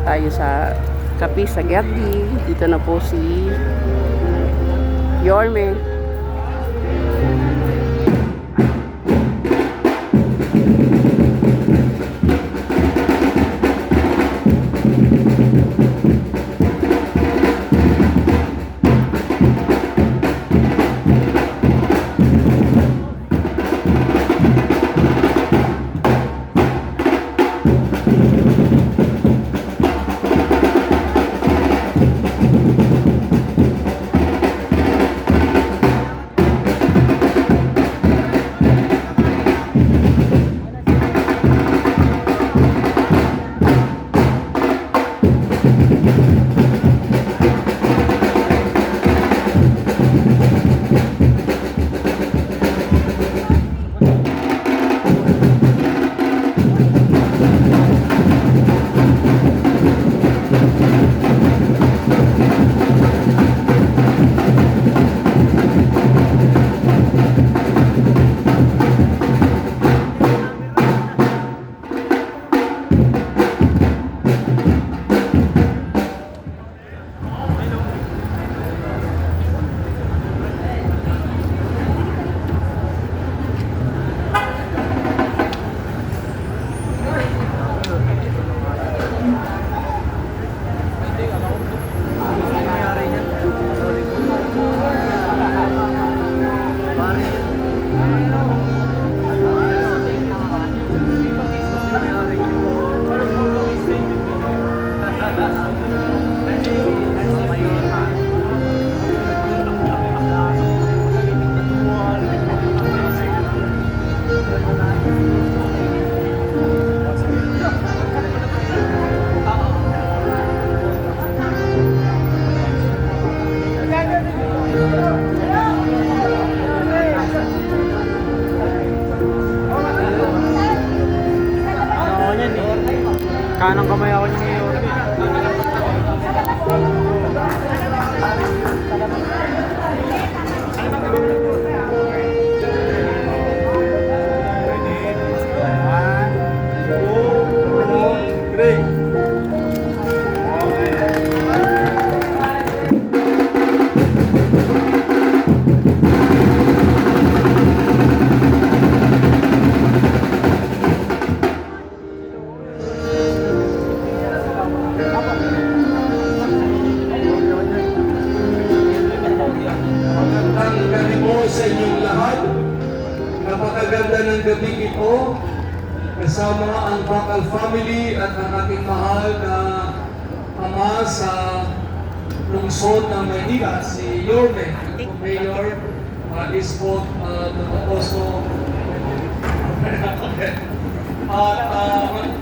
tayo sa kape sa Gertie. Dito na po si Yorme. Kanang kamay ako niya ngayon. Napakaganda ng gabi ito kasama ang Bakal family at ang ating mahal na ama sa lungsod ng Maynila, si Yorme, Mayor Ispot Tumaposo. At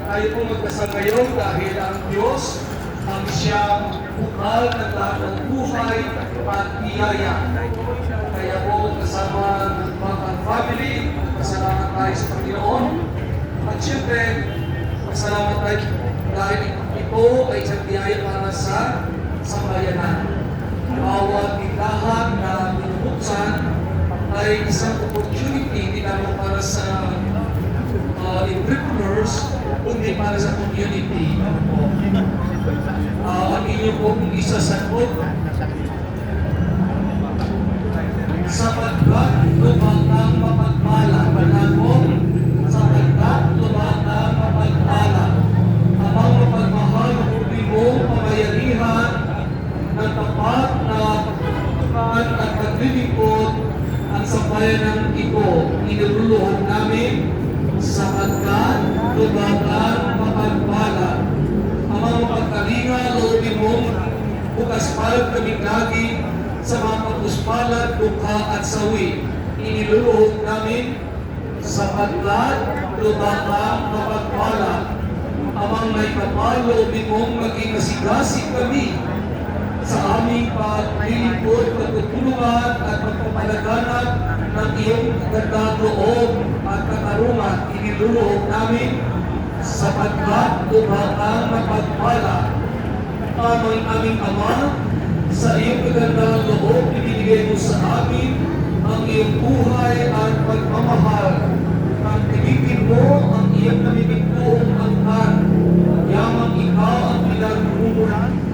tayo po magdasal ngayon dahil ang Diyos ang siyang bukal ng lahat ng buhay at biyaya. Kaya po kasama ng Bakal family, pasalamat tayo sa Panginoon. At syempre, pasalamat tayo dahil ito ay isang biyaya para sa sambayanan. Bawat tindahan na binubuksan ay isang opportunity hindi lamang para sa entrepreneurs, kundi para sa community. Ang inyo pong isasagot sapagkat lumakang mapagpala, panagong sapagkat lumakang mapagpala, amang mapagmahal ng ubi mo, pamayarihan ng tapat na pagkakaan at paglilingkod ang sambayan ng ito, inululuhan namin sapagkat lumakang mapagpala, amang mapagkalinga, loobin mong bukas palad kami lagi sa mga pagpuspalad, dukha at sawi. Iniluluhog namin sapagkat lumakang mapagpala, amang may kapal, loobin mong maging masigasig kami sa aming paglilingkod, pagtutulungan at pagpapalaganap ng iyong kagandang loob at katarungan. Iniluluhog namin sapagkat lumakang mapagpala, amang aming Ama, sa iyong kagandang loob, ibinigay mo sa amin ang iyong buhay at pagmamahal. Ang tinipid mo ang iyong namimigpoong angkan, yamang ikaw ang Amen.